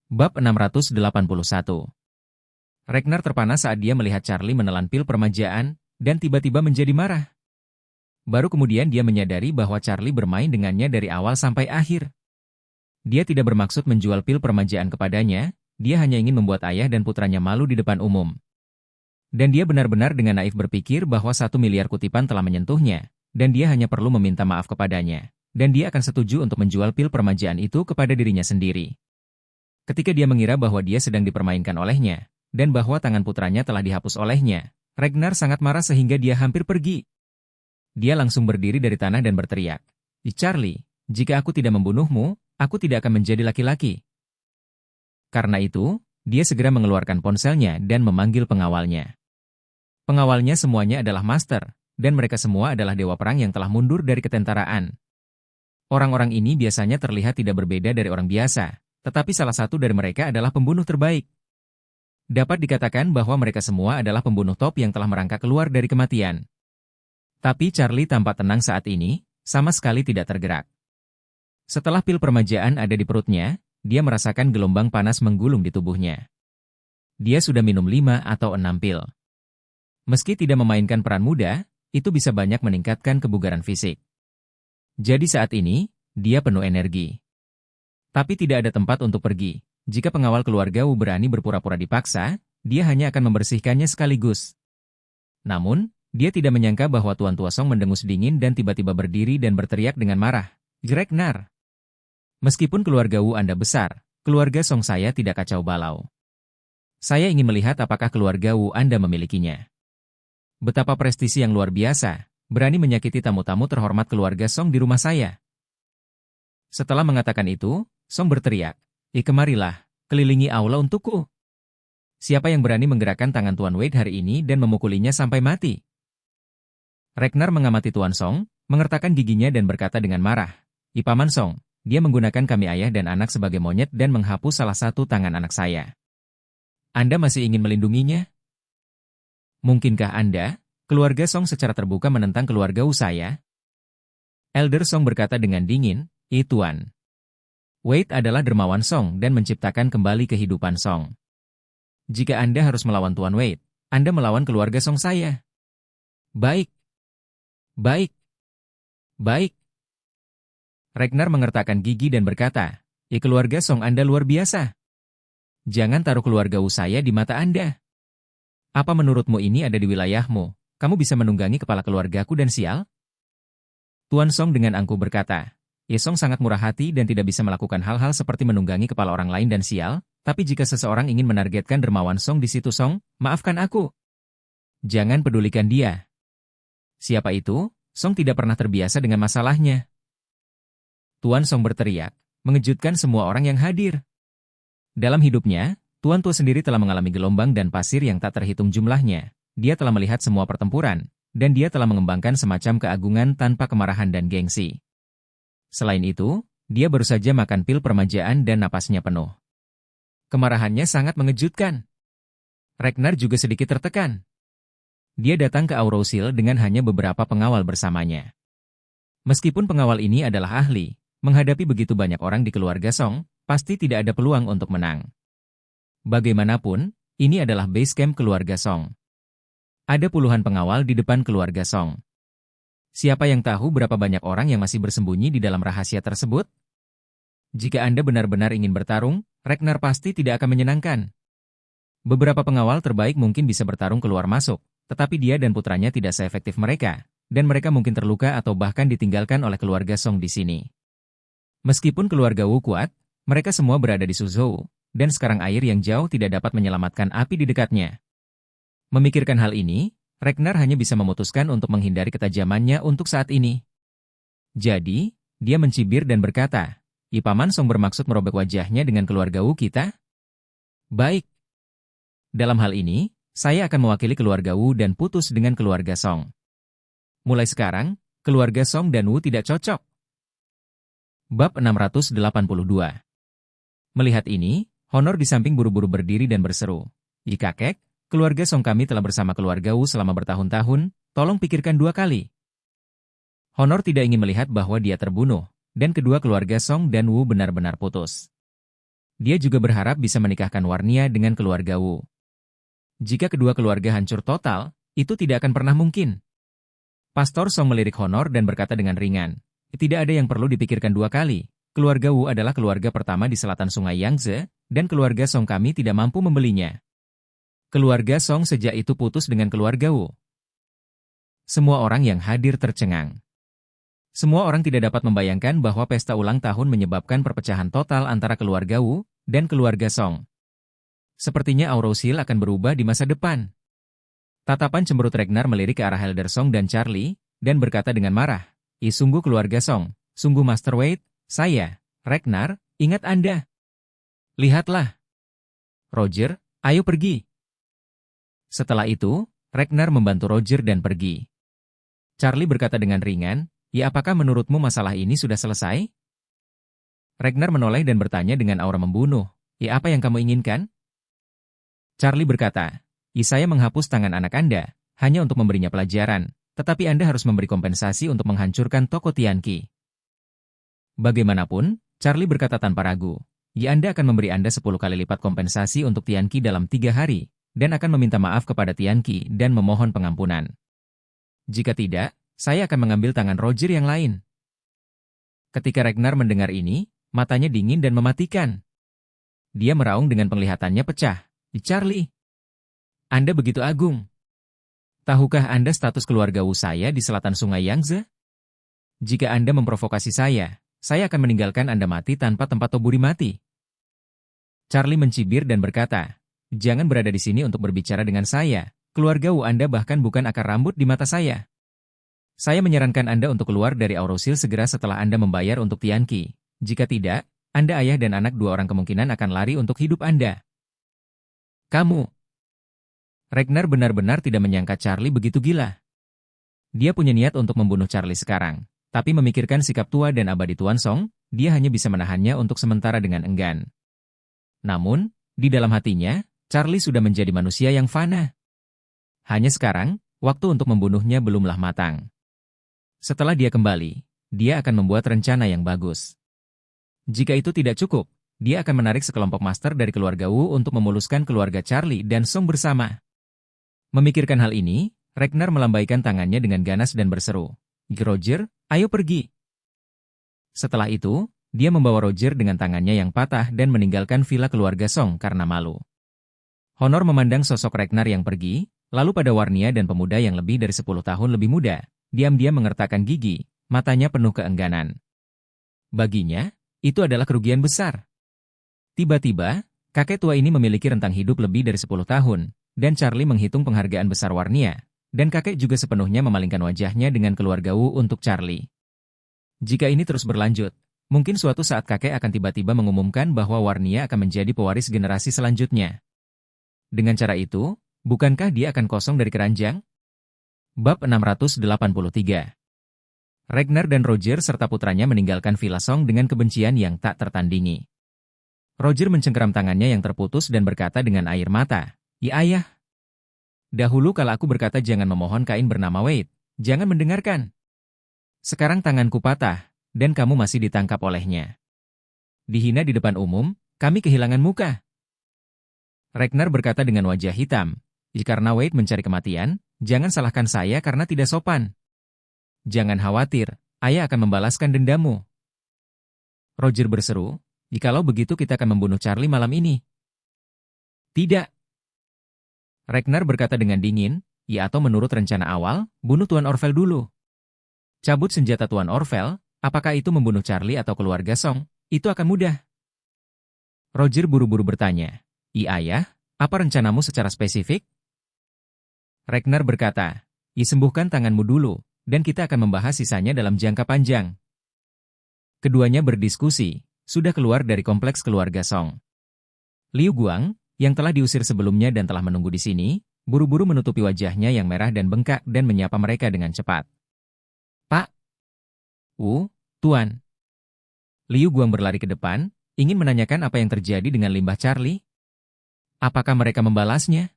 Bab 681. Ragnar terpana saat dia melihat Charlie menelan pil permajaan, dan tiba-tiba menjadi marah. Baru kemudian dia menyadari bahwa Charlie bermain dengannya dari awal sampai akhir. Dia tidak bermaksud menjual pil permajaan kepadanya, dia hanya ingin membuat ayah dan putranya malu di depan umum. Dan dia benar-benar dengan naif berpikir bahwa 1 miliar kutipan telah menyentuhnya, dan dia hanya perlu meminta maaf kepadanya, dan dia akan setuju untuk menjual pil permajaan itu kepada dirinya sendiri. Ketika dia mengira bahwa dia sedang dipermainkan olehnya, dan bahwa tangan putranya telah dihapus olehnya, Ragnar sangat marah sehingga dia hampir pergi. Dia langsung berdiri dari tanah dan berteriak, Charlie, jika aku tidak membunuhmu, aku tidak akan menjadi laki-laki. Karena itu, dia segera mengeluarkan ponselnya dan memanggil pengawalnya. Pengawalnya semuanya adalah master, dan mereka semua adalah dewa perang yang telah mundur dari ketentaraan. Orang-orang ini biasanya terlihat tidak berbeda dari orang biasa, tetapi salah satu dari mereka adalah pembunuh terbaik. Dapat dikatakan bahwa mereka semua adalah pembunuh top yang telah merangkak keluar dari kematian. Tapi Charlie tampak tenang saat ini, sama sekali tidak tergerak. Setelah pil permajaan ada di perutnya, dia merasakan gelombang panas menggulung di tubuhnya. Dia sudah minum 5 atau 6 pil. Meski tidak memainkan peran muda, itu bisa banyak meningkatkan kebugaran fisik. Jadi saat ini, dia penuh energi. Tapi tidak ada tempat untuk pergi. Jika pengawal keluarga Wu berani berpura-pura dipaksa, dia hanya akan membersihkannya sekaligus. Namun, dia tidak menyangka bahwa Tuan Tua Song mendengus dingin dan tiba-tiba berdiri dan berteriak dengan marah, Ragnar. Meskipun keluarga Wu Anda besar, keluarga Song saya tidak kacau balau. Saya ingin melihat apakah keluarga Wu Anda memilikinya. Betapa prestisi yang luar biasa, berani menyakiti tamu-tamu terhormat keluarga Song di rumah saya. Setelah mengatakan itu, Song berteriak, kemarilah, kelilingi aula untukku. Siapa yang berani menggerakkan tangan Tuan Wade hari ini dan memukulinya sampai mati? Ragnar mengamati Tuan Song, mengertakkan giginya dan berkata dengan marah, Paman Song, dia menggunakan kami ayah dan anak sebagai monyet dan menghapus salah satu tangan anak saya. Anda masih ingin melindunginya? Mungkinkah Anda, keluarga Song secara terbuka menentang keluarga Wu saya? Elder Song berkata dengan dingin, Tuan. Wade adalah dermawan Song dan menciptakan kembali kehidupan Song. Jika Anda harus melawan Tuan Wade, Anda melawan keluarga Song saya. Baik. Baik. Baik. Ragnar mengertakkan gigi dan berkata, keluarga Song Anda luar biasa. Jangan taruh keluarga Wu saya di mata Anda. Apa menurutmu ini ada di wilayahmu? Kamu bisa menunggangi kepala keluargaku dan sial? Tuan Song dengan angkuh berkata, Song sangat murah hati dan tidak bisa melakukan hal-hal seperti menunggangi kepala orang lain dan sial, tapi jika seseorang ingin menargetkan dermawan Song di situ Song, maafkan aku. Jangan pedulikan dia. Siapa itu? Song tidak pernah terbiasa dengan masalahnya. Tuan Song berteriak, mengejutkan semua orang yang hadir. Dalam hidupnya, Tuan Tua sendiri telah mengalami gelombang dan pasir yang tak terhitung jumlahnya. Dia telah melihat semua pertempuran, dan dia telah mengembangkan semacam keagungan tanpa kemarahan dan gengsi. Selain itu, dia baru saja makan pil permajaan dan napasnya penuh. Kemarahannya sangat mengejutkan. Ragnar juga sedikit tertekan. Dia datang ke Aurousil dengan hanya beberapa pengawal bersamanya. Meskipun pengawal ini adalah ahli, menghadapi begitu banyak orang di keluarga Song, pasti tidak ada peluang untuk menang. Bagaimanapun, ini adalah base camp keluarga Song. Ada puluhan pengawal di depan keluarga Song. Siapa yang tahu berapa banyak orang yang masih bersembunyi di dalam rahasia tersebut? Jika Anda benar-benar ingin bertarung, Ragnar pasti tidak akan menyenangkan. Beberapa pengawal terbaik mungkin bisa bertarung keluar masuk, tetapi dia dan putranya tidak seefektif mereka, dan mereka mungkin terluka atau bahkan ditinggalkan oleh keluarga Song di sini. Meskipun keluarga Wu kuat, mereka semua berada di Suzhou, dan sekarang air yang jauh tidak dapat menyelamatkan api di dekatnya. Memikirkan hal ini, Ragnar hanya bisa memutuskan untuk menghindari ketajamannya untuk saat ini. Jadi, dia mencibir dan berkata, Paman Song bermaksud merobek wajahnya dengan keluarga Wu kita? Baik. Dalam hal ini, saya akan mewakili keluarga Wu dan putus dengan keluarga Song. Mulai sekarang, keluarga Song dan Wu tidak cocok. Bab 682. Melihat ini, Honor di samping buru-buru berdiri dan berseru, kakek, keluarga Song kami telah bersama keluarga Wu selama bertahun-tahun, tolong pikirkan 2 kali. Honor tidak ingin melihat bahwa dia terbunuh, dan kedua keluarga Song dan Wu benar-benar putus. Dia juga berharap bisa menikahkan Warnia dengan keluarga Wu. Jika kedua keluarga hancur total, itu tidak akan pernah mungkin. Pastor Song melirik Honor dan berkata dengan ringan, "Tidak ada yang perlu dipikirkan dua kali. Keluarga Wu adalah keluarga pertama di selatan Sungai Yangtze, dan keluarga Song kami tidak mampu membelinya." Keluarga Song sejak itu putus dengan keluarga Wu. Semua orang yang hadir tercengang. Semua orang tidak dapat membayangkan bahwa pesta ulang tahun menyebabkan perpecahan total antara keluarga Wu dan keluarga Song. Sepertinya Aurosil akan berubah di masa depan. Tatapan cemberut Ragnar melirik ke arah Elder Song dan Charlie, dan berkata dengan marah, sungguh keluarga Song, sungguh Master Wade, saya, Ragnar, ingat Anda. Lihatlah. Roger, ayo pergi." Setelah itu, Ragnar membantu Roger dan pergi. Charlie berkata dengan ringan, apakah menurutmu masalah ini sudah selesai?" Ragnar menoleh dan bertanya dengan aura membunuh, apa yang kamu inginkan?" Charlie berkata, saya menghapus tangan anak Anda, hanya untuk memberinya pelajaran, tetapi Anda harus memberi kompensasi untuk menghancurkan toko Tianqi." Bagaimanapun, Charlie berkata tanpa ragu, Anda akan memberi Anda 10 kali lipat kompensasi untuk Tianqi dalam 3 hari, dan akan meminta maaf kepada Tianqi dan memohon pengampunan. Jika tidak, saya akan mengambil tangan Roger yang lain. Ketika Ragnar mendengar ini, matanya dingin dan mematikan. Dia meraung dengan penglihatannya pecah. Charlie, Anda begitu agung. Tahukah Anda status keluarga Wu saya di selatan Sungai Yangtze? Jika Anda memprovokasi saya akan meninggalkan Anda mati tanpa tempat Toburi mati. Charlie mencibir dan berkata, jangan berada di sini untuk berbicara dengan saya. Keluarga Wu Anda bahkan bukan akar rambut di mata saya. Saya menyarankan Anda untuk keluar dari Aurosil segera setelah Anda membayar untuk Tianqi. Jika tidak, Anda ayah dan anak 2 orang kemungkinan akan lari untuk hidup Anda. Kamu. Ragnar benar-benar tidak menyangka Charlie begitu gila. Dia punya niat untuk membunuh Charlie sekarang, tapi memikirkan sikap tua dan abadi Tuan Song, dia hanya bisa menahannya untuk sementara dengan enggan. Namun, di dalam hatinya, Charlie sudah menjadi manusia yang fana. Hanya sekarang, waktu untuk membunuhnya belumlah matang. Setelah dia kembali, dia akan membuat rencana yang bagus. Jika itu tidak cukup, dia akan menarik sekelompok master dari keluarga Wu untuk memuluskan keluarga Charlie dan Song bersama. Memikirkan hal ini, Ragnar melambaikan tangannya dengan ganas dan berseru, Roger, ayo pergi. Setelah itu, dia membawa Roger dengan tangannya yang patah dan meninggalkan villa keluarga Song karena malu. Honor memandang sosok Ragnar yang pergi, lalu pada Warnia dan pemuda yang lebih dari 10 tahun lebih muda, diam-diam mengertakkan gigi, matanya penuh keengganan. Baginya, itu adalah kerugian besar. Tiba-tiba, kakek tua ini memiliki rentang hidup lebih dari 10 tahun, dan Charlie menghitung penghargaan besar Warnia, dan kakek juga sepenuhnya memalingkan wajahnya dengan keluarga Wu untuk Charlie. Jika ini terus berlanjut, mungkin suatu saat kakek akan tiba-tiba mengumumkan bahwa Warnia akan menjadi pewaris generasi selanjutnya. Dengan cara itu, bukankah dia akan kosong dari keranjang? Bab 683. Ragnar dan Roger serta putranya meninggalkan Villa Song dengan kebencian yang tak tertandingi. Roger mencengkeram tangannya yang terputus dan berkata dengan air mata, ayah. Dahulu kalau aku berkata jangan memohon kain bernama Wade, jangan mendengarkan. Sekarang tanganku patah, dan kamu masih ditangkap olehnya. Dihina di depan umum, kami kehilangan muka. Ragnar berkata dengan wajah hitam, karena Wade mencari kematian, jangan salahkan saya karena tidak sopan. Jangan khawatir, ayah akan membalaskan dendamu. Roger berseru, jikalau begitu kita akan membunuh Charlie malam ini. Tidak. Ragnar berkata dengan dingin, atau menurut rencana awal, bunuh Tuan Orvel dulu. Cabut senjata Tuan Orvel, apakah itu membunuh Charlie atau keluarga Song, itu akan mudah. Roger buru-buru bertanya, ayah, apa rencanamu secara spesifik? Ragnar berkata, sembuhkan tanganmu dulu, dan kita akan membahas sisanya dalam jangka panjang. Keduanya berdiskusi, sudah keluar dari kompleks keluarga Song. Liu Guang, yang telah diusir sebelumnya dan telah menunggu di sini, buru-buru menutupi wajahnya yang merah dan bengkak dan menyapa mereka dengan cepat. Pak. Tuan. Liu Guang berlari ke depan, ingin menanyakan apa yang terjadi dengan limbah Charlie. Apakah mereka membalasnya?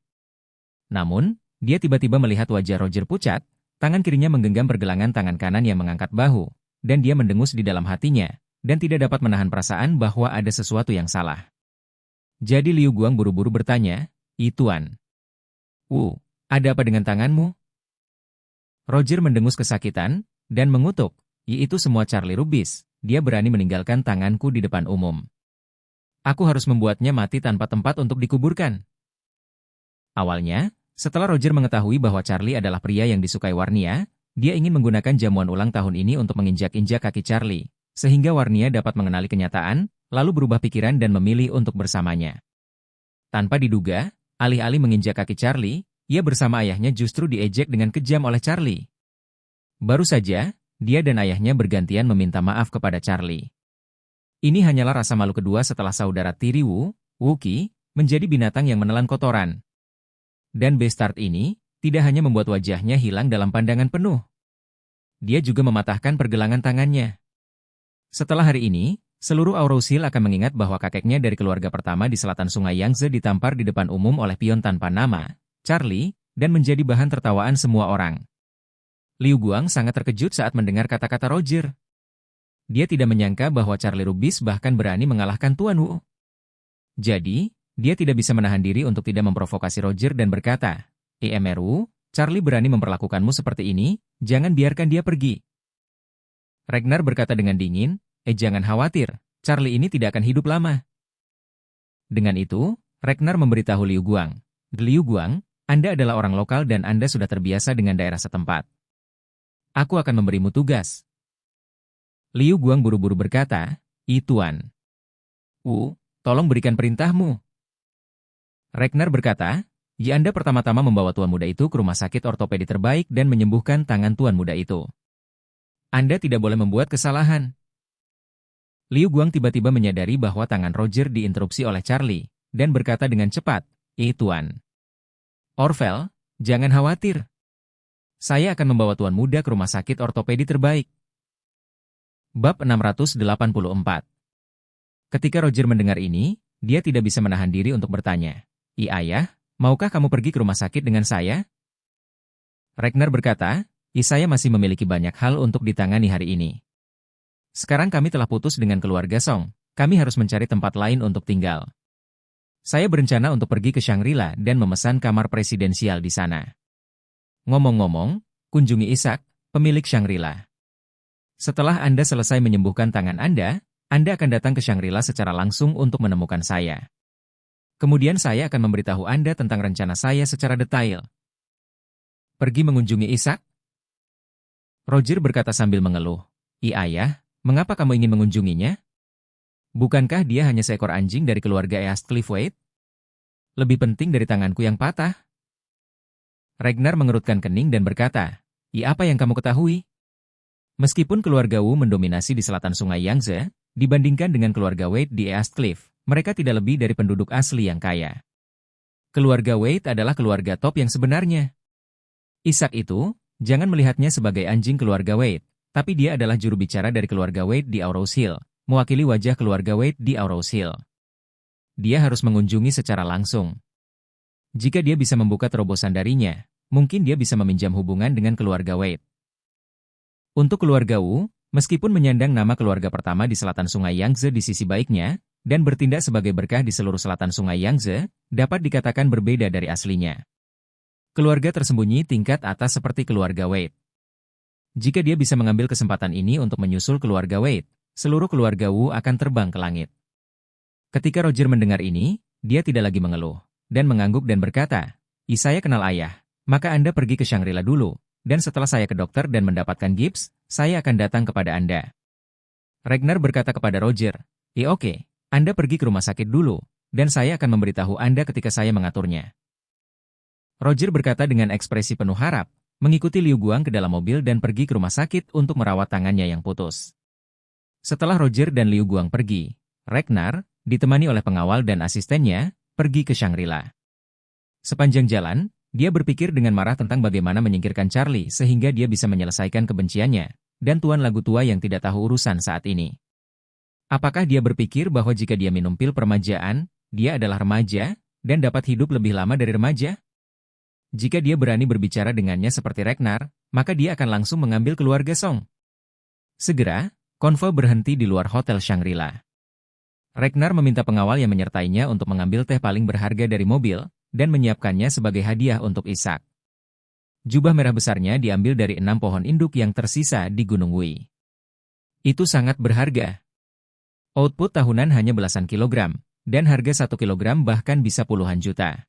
Namun, dia tiba-tiba melihat wajah Roger pucat, tangan kirinya menggenggam pergelangan tangan kanan yang mengangkat bahu, dan dia mendengus di dalam hatinya, dan tidak dapat menahan perasaan bahwa ada sesuatu yang salah. Jadi Liu Guang buru-buru bertanya, Tuan. Ada apa dengan tanganmu? Roger mendengus kesakitan, dan mengutuk, itu semua Charlie Rubis, dia berani meninggalkan tanganku di depan umum. Aku harus membuatnya mati tanpa tempat untuk dikuburkan. Awalnya, setelah Roger mengetahui bahwa Charlie adalah pria yang disukai Warnia, dia ingin menggunakan jamuan ulang tahun ini untuk menginjak-injak kaki Charlie, sehingga Warnia dapat mengenali kenyataan, lalu berubah pikiran dan memilih untuk bersamanya. Tanpa diduga, alih-alih menginjak kaki Charlie, ia bersama ayahnya justru diejek dengan kejam oleh Charlie. Baru saja, dia dan ayahnya bergantian meminta maaf kepada Charlie. Ini hanyalah rasa malu kedua setelah saudara tiri Wuki, menjadi binatang yang menelan kotoran. Dan Bestard ini, tidak hanya membuat wajahnya hilang dalam pandangan penuh. Dia juga mematahkan pergelangan tangannya. Setelah hari ini, seluruh Aurousil akan mengingat bahwa kakeknya dari keluarga pertama di selatan Sungai Yangtze ditampar di depan umum oleh pion tanpa nama, Charlie, dan menjadi bahan tertawaan semua orang. Liu Guang sangat terkejut saat mendengar kata-kata Roger. Dia tidak menyangka bahwa Charlie Rubis bahkan berani mengalahkan Tuan Wu. Jadi, dia tidak bisa menahan diri untuk tidak memprovokasi Roger dan berkata, "EMRU, Charlie berani memperlakukanmu seperti ini, jangan biarkan dia pergi." Ragnar berkata dengan dingin, jangan khawatir, Charlie ini tidak akan hidup lama." Dengan itu, Ragnar memberitahu Liu Guang, "Liu Guang, Anda adalah orang lokal dan Anda sudah terbiasa dengan daerah setempat. Aku akan memberimu tugas." Liu Guang buru-buru berkata, Tuan. Tolong berikan perintahmu." Ragnar berkata, Anda pertama-tama membawa tuan muda itu ke rumah sakit ortopedi terbaik dan menyembuhkan tangan tuan muda itu. Anda tidak boleh membuat kesalahan." Liu Guang tiba-tiba menyadari bahwa tangan Roger diinterupsi oleh Charlie, dan berkata dengan cepat, Tuan. Orvel, jangan khawatir. Saya akan membawa tuan muda ke rumah sakit ortopedi terbaik. Bab 684. Ketika Roger mendengar ini, dia tidak bisa menahan diri untuk bertanya, Ayah, maukah kamu pergi ke rumah sakit dengan saya? Ragnar berkata, saya masih memiliki banyak hal untuk ditangani hari ini. Sekarang kami telah putus dengan keluarga Song, kami harus mencari tempat lain untuk tinggal. Saya berencana untuk pergi ke Shangri-La dan memesan kamar presidensial di sana. Ngomong-ngomong, kunjungi Ishak, pemilik Shangri-La. Setelah Anda selesai menyembuhkan tangan Anda akan datang ke Shangri-La secara langsung untuk menemukan saya. Kemudian saya akan memberitahu Anda tentang rencana saya secara detail. Pergi mengunjungi Ishak? Roger berkata sambil mengeluh. Ayah, mengapa kamu ingin mengunjunginya? Bukankah dia hanya seekor anjing dari keluarga East Cliffwaite? Lebih penting dari tanganku yang patah. Ragnar mengerutkan kening dan berkata, apa yang kamu ketahui? Meskipun keluarga Wu mendominasi di selatan Sungai Yangtze, dibandingkan dengan keluarga Wade di East Cliff, mereka tidak lebih dari penduduk asli yang kaya. Keluarga Wade adalah keluarga top yang sebenarnya. Ishak itu, jangan melihatnya sebagai anjing keluarga Wade, tapi dia adalah juru bicara dari keluarga Wade di Aurousil, mewakili wajah keluarga Wade di Aurousil. Dia harus mengunjungi secara langsung. Jika dia bisa membuka terobosan darinya, mungkin dia bisa meminjam hubungan dengan keluarga Wade. Untuk keluarga Wu, meskipun menyandang nama keluarga pertama di selatan Sungai Yangtze di sisi baiknya, dan bertindak sebagai berkah di seluruh selatan Sungai Yangtze, dapat dikatakan berbeda dari aslinya. Keluarga tersembunyi tingkat atas seperti keluarga Wade. Jika dia bisa mengambil kesempatan ini untuk menyusul keluarga Wade, seluruh keluarga Wu akan terbang ke langit. Ketika Roger mendengar ini, dia tidak lagi mengeluh, dan mengangguk dan berkata, saya kenal ayah, maka Anda pergi ke Shangri-La dulu. Dan setelah saya ke dokter dan mendapatkan gips, saya akan datang kepada Anda. Ragnar berkata kepada Roger, oke, Anda pergi ke rumah sakit dulu, dan saya akan memberitahu Anda ketika saya mengaturnya. Roger berkata dengan ekspresi penuh harap, mengikuti Liu Guang ke dalam mobil dan pergi ke rumah sakit untuk merawat tangannya yang putus. Setelah Roger dan Liu Guang pergi, Ragnar, ditemani oleh pengawal dan asistennya, pergi ke Shangri-La. Sepanjang jalan, dia berpikir dengan marah tentang bagaimana menyingkirkan Charlie sehingga dia bisa menyelesaikan kebenciannya, dan tuan lagu tua yang tidak tahu urusan saat ini. Apakah dia berpikir bahwa jika dia minum pil permajaan, dia adalah remaja, dan dapat hidup lebih lama dari remaja? Jika dia berani berbicara dengannya seperti Ragnar, maka dia akan langsung mengambil keluarga Song. Segera, konvoi berhenti di luar Hotel Shangri-La. Ragnar meminta pengawal yang menyertainya untuk mengambil teh paling berharga dari mobil, dan menyiapkannya sebagai hadiah untuk Ishak. Jubah merah besarnya diambil dari 6 pohon induk yang tersisa di Gunung Wui. Itu sangat berharga. Output tahunan hanya belasan kilogram, dan harga 1 kilogram bahkan bisa puluhan juta.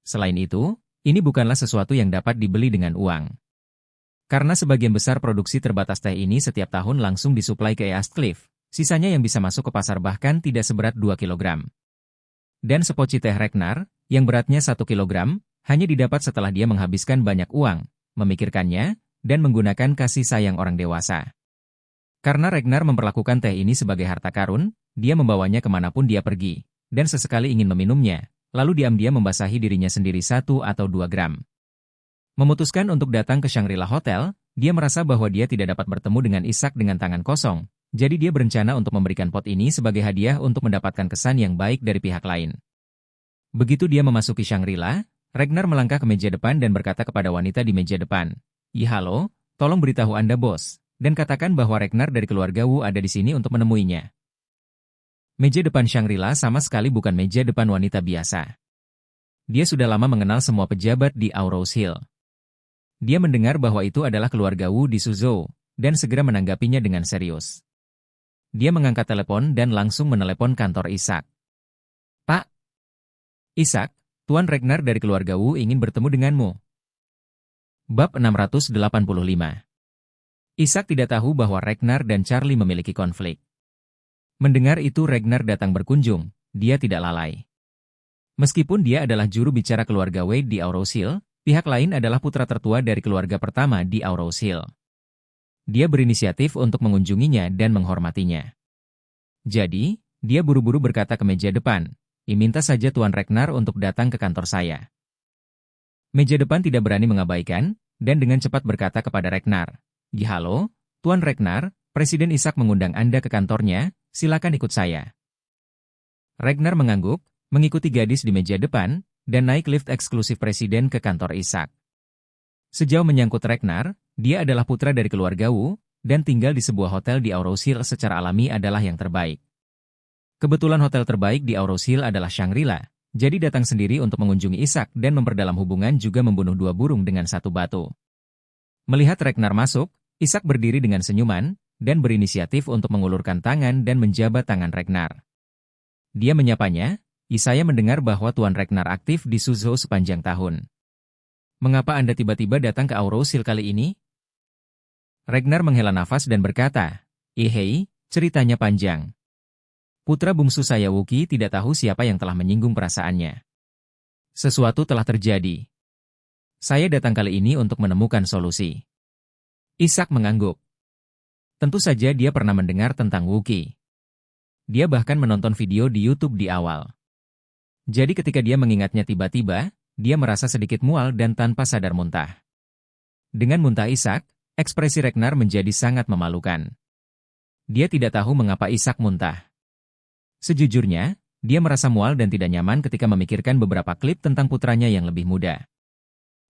Selain itu, ini bukanlah sesuatu yang dapat dibeli dengan uang. Karena sebagian besar produksi terbatas teh ini setiap tahun langsung disuplai ke East Cliff, sisanya yang bisa masuk ke pasar bahkan tidak seberat 2 kilogram. Dan sepoci teh Ragnar, yang beratnya 1 kilogram, hanya didapat setelah dia menghabiskan banyak uang, memikirkannya, dan menggunakan kasih sayang orang dewasa. Karena Ragnar memperlakukan teh ini sebagai harta karun, dia membawanya kemanapun dia pergi, dan sesekali ingin meminumnya, lalu diam-diam membasahi dirinya sendiri 1 atau 2 gram. Memutuskan untuk datang ke Shangri-La Hotel, dia merasa bahwa dia tidak dapat bertemu dengan Ishak dengan tangan kosong, jadi dia berencana untuk memberikan pot ini sebagai hadiah untuk mendapatkan kesan yang baik dari pihak lain. Begitu dia memasuki Shangri-La, Ragnar melangkah ke meja depan dan berkata kepada wanita di meja depan, halo, tolong beritahu Anda bos, dan katakan bahwa Ragnar dari keluarga Wu ada di sini untuk menemuinya. Meja depan Shangri-La sama sekali bukan meja depan wanita biasa. Dia sudah lama mengenal semua pejabat di Aurous Hill. Dia mendengar bahwa itu adalah keluarga Wu di Suzhou, dan segera menanggapinya dengan serius. Dia mengangkat telepon dan langsung menelepon kantor Ishak. Pak Ishak, Tuan Ragnar dari keluarga Wu ingin bertemu denganmu. Bab 685. Ishak tidak tahu bahwa Ragnar dan Charlie memiliki konflik. Mendengar itu Ragnar datang berkunjung, dia tidak lalai. Meskipun dia adalah juru bicara keluarga Wade di Aurous Hill, pihak lain adalah putra tertua dari keluarga pertama di Aurous Hill. Dia berinisiatif untuk mengunjunginya dan menghormatinya. Jadi, dia buru-buru berkata ke meja depan, minta saja Tuan Ragnar untuk datang ke kantor saya. Meja depan tidak berani mengabaikan, dan dengan cepat berkata kepada Ragnar, halo, Tuan Ragnar, Presiden Ishak mengundang Anda ke kantornya, silakan ikut saya. Ragnar mengangguk, mengikuti gadis di meja depan, dan naik lift eksklusif Presiden ke kantor Ishak. Sejauh menyangkut Ragnar, dia adalah putra dari keluarga Wu, dan tinggal di sebuah hotel di Aurous Hill secara alami adalah yang terbaik. Kebetulan hotel terbaik di Aurous Hill adalah Shangri-La, jadi datang sendiri untuk mengunjungi Ishak dan memperdalam hubungan juga membunuh 2 burung dengan 1 batu. Melihat Ragnar masuk, Ishak berdiri dengan senyuman, dan berinisiatif untuk mengulurkan tangan dan menjabat tangan Ragnar. Dia menyapanya, saya mendengar bahwa Tuan Ragnar aktif di Suzhou sepanjang tahun. Mengapa Anda tiba-tiba datang ke Aurous Hill kali ini? Ragnar menghela nafas dan berkata, hei, ceritanya panjang. Putra bungsu saya Wookie tidak tahu siapa yang telah menyinggung perasaannya. Sesuatu telah terjadi. Saya datang kali ini untuk menemukan solusi. Ishak mengangguk. Tentu saja dia pernah mendengar tentang Wookie. Dia bahkan menonton video di YouTube di awal. Jadi ketika dia mengingatnya tiba-tiba, dia merasa sedikit mual dan tanpa sadar muntah. Dengan muntah Ishak, ekspresi Ragnar menjadi sangat memalukan. Dia tidak tahu mengapa Ishak muntah. Sejujurnya, dia merasa mual dan tidak nyaman ketika memikirkan beberapa klip tentang putranya yang lebih muda.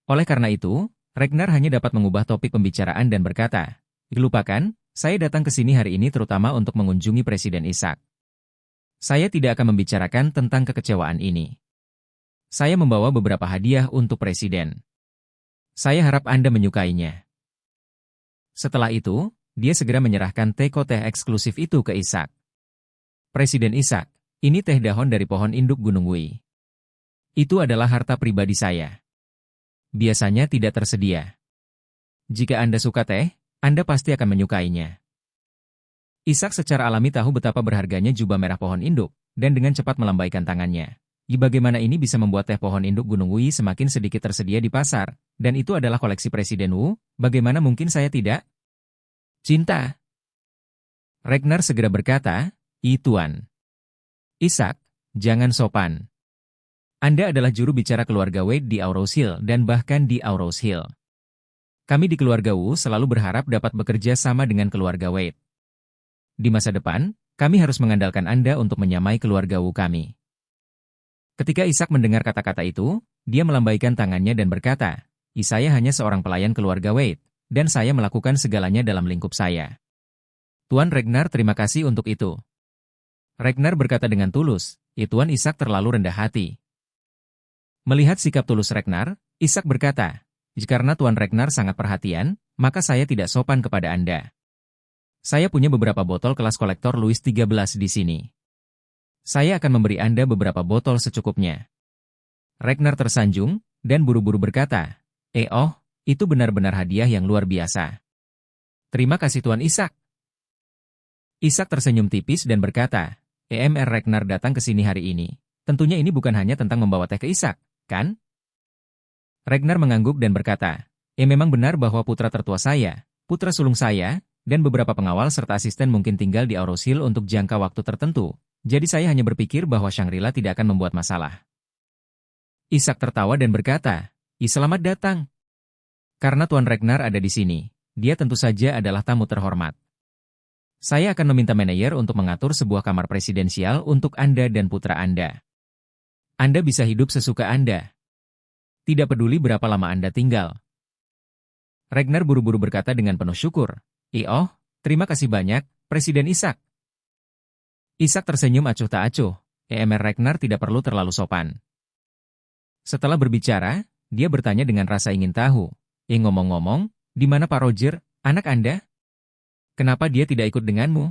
Oleh karena itu, Ragnar hanya dapat mengubah topik pembicaraan dan berkata, lupakan, saya datang ke sini hari ini terutama untuk mengunjungi Presiden Ishak. Saya tidak akan membicarakan tentang kekecewaan ini. Saya membawa beberapa hadiah untuk Presiden. Saya harap Anda menyukainya. Setelah itu, dia segera menyerahkan teko teh eksklusif itu ke Ishak. Presiden Ishak, ini teh dahon dari pohon induk Gunung Wui. Itu adalah harta pribadi saya. Biasanya tidak tersedia. Jika Anda suka teh, Anda pasti akan menyukainya. Ishak secara alami tahu betapa berharganya jubah merah pohon induk, dan dengan cepat melambaikan tangannya. Bagaimana ini bisa membuat teh pohon induk Gunung Wui semakin sedikit tersedia di pasar, dan itu adalah koleksi Presiden Wu, bagaimana mungkin saya tidak? Cinta. Ragnar segera berkata, Tuan. Ishak, jangan sopan. Anda adalah juru bicara keluarga Wade di Aurous Hill dan bahkan di Aurous Hill. Kami di keluarga Wu selalu berharap dapat bekerja sama dengan keluarga Wade. Di masa depan, kami harus mengandalkan Anda untuk menyamai keluarga Wu kami. Ketika Ishak mendengar kata-kata itu, dia melambaikan tangannya dan berkata, saya hanya seorang pelayan keluarga Wade, dan saya melakukan segalanya dalam lingkup saya. Tuan Ragnar terima kasih untuk itu. Ragnar berkata dengan tulus, Tuan Ishak terlalu rendah hati. Melihat sikap tulus Ragnar, Ishak berkata, karena Tuan Ragnar sangat perhatian, maka saya tidak sopan kepada Anda. Saya punya beberapa botol kelas kolektor Louis XIII di sini. Saya akan memberi Anda beberapa botol secukupnya. Ragnar tersanjung, dan buru-buru berkata, itu benar-benar hadiah yang luar biasa. Terima kasih Tuan Ishak. Ishak tersenyum tipis dan berkata, Ragnar datang ke sini hari ini. Tentunya ini bukan hanya tentang membawa teh ke Ishak, kan? Ragnar mengangguk dan berkata, memang benar bahwa putra tertua saya, putra sulung saya, dan beberapa pengawal serta asisten mungkin tinggal di Aurosil untuk jangka waktu tertentu. Jadi saya hanya berpikir bahwa Shangri-La tidak akan membuat masalah. Ishak tertawa dan berkata, selamat datang. Karena Tuan Ragnar ada di sini, dia tentu saja adalah tamu terhormat. Saya akan meminta manajer untuk mengatur sebuah kamar presidensial untuk Anda dan putra Anda. Anda bisa hidup sesuka Anda. Tidak peduli berapa lama Anda tinggal. Ragnar buru-buru berkata dengan penuh syukur, terima kasih banyak, Presiden Ishak. Ishak tersenyum acuh tak acuh, Ragnar tidak perlu terlalu sopan. Setelah berbicara, dia bertanya dengan rasa ingin tahu, ngomong-ngomong, di mana Pak Roger, anak Anda? Kenapa dia tidak ikut denganmu?